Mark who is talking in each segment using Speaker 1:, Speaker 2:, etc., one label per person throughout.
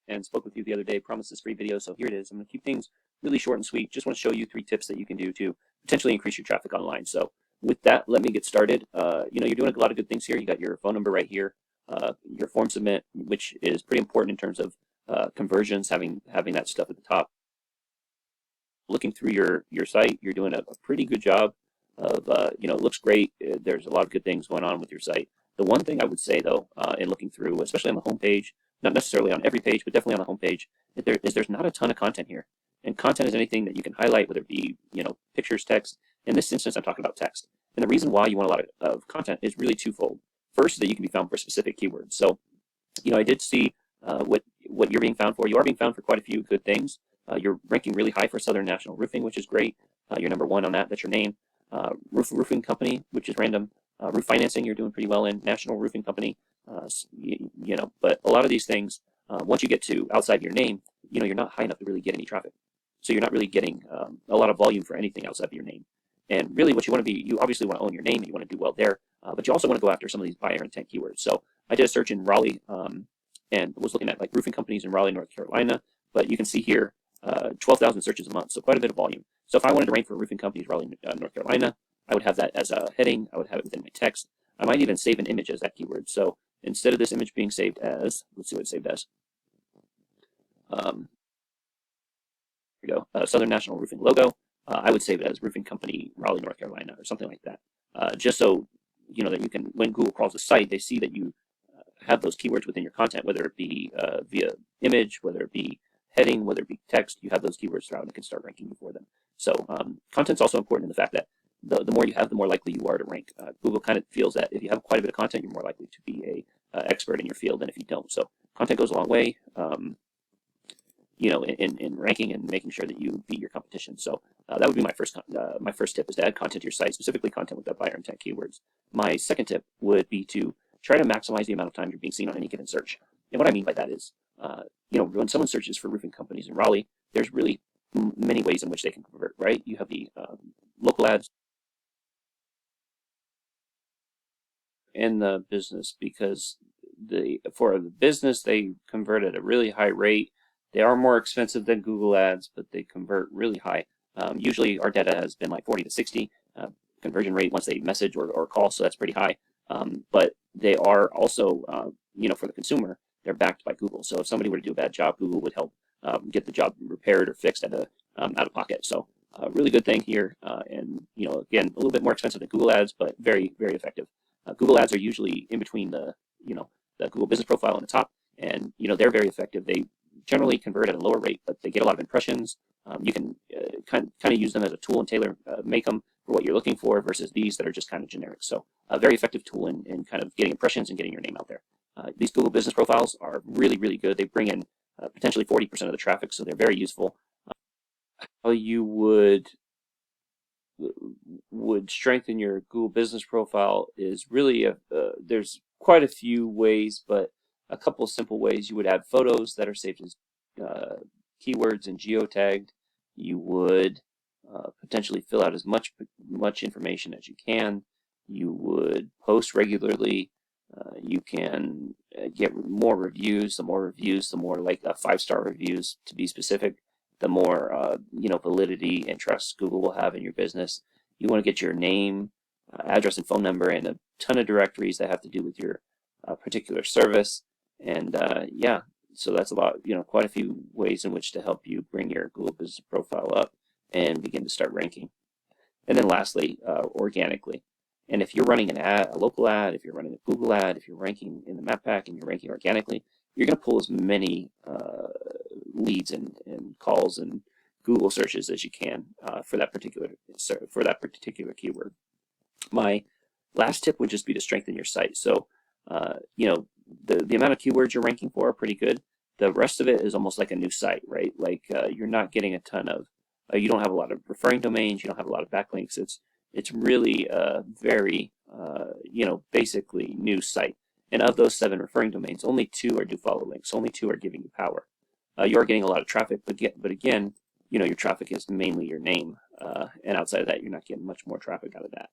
Speaker 1: and spoke with you the other day, promised this free video, so here it is. I'm going to keep things really short and sweet. Just want to show you 3 tips that you can do to potentially increase your traffic online. So with that, let me get started. You're doing a lot of good things here. You got your phone number right here, your form submit, which is pretty important in terms of conversions, having that stuff at the top. Looking through your site, you're doing a pretty good job of, it looks great. There's a lot of good things going on with your site. The one thing I would say though, in looking through, especially on the home page, not necessarily on every page, but definitely on the home page, there's not a ton of content here. And content is anything that you can highlight, whether it be, pictures, text. In this instance, I'm talking about text. And the reason why you want a lot of content is really twofold. First, that you can be found for specific keywords. So, I did see what you're being found for. You are being found for quite a few good things. You're ranking really high for Southern National Roofing, which is great. You're number 1 on that. That's your name. Roofing company, which is random. Roof financing, you're doing pretty well in. National Roofing Company, but a lot of these things, once you get to outside your name, you're not high enough to really get any traffic. So you're not really getting a lot of volume for anything outside of your name. And really what you want to be, you obviously want to own your name and you want to do well there, but you also want to go after some of these buyer intent keywords. So I did a search in Raleigh and was looking at like roofing companies in Raleigh, North Carolina, but you can see here 12,000 searches a month, so quite a bit of volume. So if I wanted to rank for roofing companies Raleigh, North Carolina, I would have that as a heading. I would have it within my text. I might even save an image as that keyword. So instead of this image being saved as, let's see what it's saved as. Here we go, Southern National Roofing logo. I would save it as roofing company Raleigh, North Carolina, or something like that. Just so that you can, when Google crawls the site, they see that you have those keywords within your content, whether it be via image, whether it be heading, whether it be text, you have those keywords throughout and it can start ranking you for them. So content's also important in the fact that the more you have, the more likely you are to rank. Google kind of feels that if you have quite a bit of content, you're more likely to be a expert in your field than if you don't. So content goes a long way, in ranking and making sure that you beat your competition. So that would be my first tip, is to add content to your site, specifically content with that buyer intent keywords. My second tip would be to try to maximize the amount of time you're being seen on any given search. And what I mean by that is, when someone searches for roofing companies in Raleigh, there's really many ways in which they can convert, right? You have the local ads in the business, because for the business, they convert at a really high rate. They are more expensive than Google ads, but they convert really high. Usually our data has been like 40 to 60 conversion rate once they message or call, so that's pretty high. But they are also, for the consumer, they're backed by Google. So if somebody were to do a bad job, Google would help get the job repaired or fixed at out of pocket. So really good thing here. And again, a little bit more expensive than Google ads, but very, very effective. Google ads are usually in between the Google business profile on the top, and they're very effective. They generally convert at a lower rate, but they get a lot of impressions. You can kind of use them as a tool and make them for what you're looking for, versus these that are just kind of generic. So a very effective tool in kind of getting impressions and getting your name out there. These Google business profiles are really, really good. They bring in potentially 40% of the traffic, so they're very useful. How you would strengthen your Google business profile is really there's quite a few ways, but a couple of simple ways. You would add photos that are saved as keywords and geotagged. You would potentially fill out as much information as you can. You would post regularly. You can get more reviews. The more reviews, the more like 5-star reviews to be specific, the more validity and trust Google will have in your business. You want to get your name, address, and phone number in a ton of directories that have to do with your particular service. And yeah, so that's a lot, quite a few ways in which to help you bring your Google business profile up and begin to start ranking. And then lastly, organically. And if you're running an ad, a local ad, if you're running a Google ad, if you're ranking in the map pack and you're ranking organically, you're going to pull as many leads and calls and Google searches as you can for that particular keyword. My last tip would just be to strengthen your site. So the amount of keywords you're ranking for are pretty good. The rest of it is almost like a new site, right? Like you're not getting a ton of, you don't have a lot of referring domains, you don't have a lot of backlinks. It's really a very basically new site. And of those 7 referring domains, only 2 are do follow links. Only 2 are giving you power. You are getting a lot of traffic, but again, your traffic is mainly your name, and outside of that, you're not getting much more traffic out of that.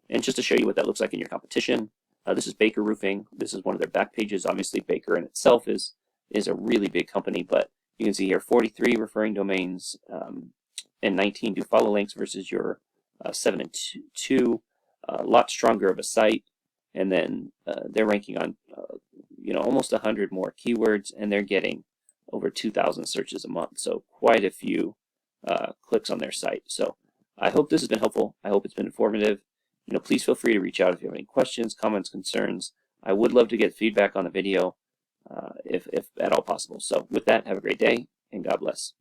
Speaker 1: And just to show you what that looks like in your competition, this is Baker Roofing. This is one of their back pages. Obviously, Baker in itself is is a really big company, but you can see here 43 referring domains and 19 do follow links versus your 7 and 2. A lot stronger of a site, and then they're ranking on almost 100 more keywords, and they're getting over 2,000 searches a month, so quite a few clicks on their site. So I hope this has been helpful. I hope it's been informative. Please feel free to reach out if you have any questions, comments, concerns. I would love to get feedback on the video if at all possible. So with that, have a great day, and God bless.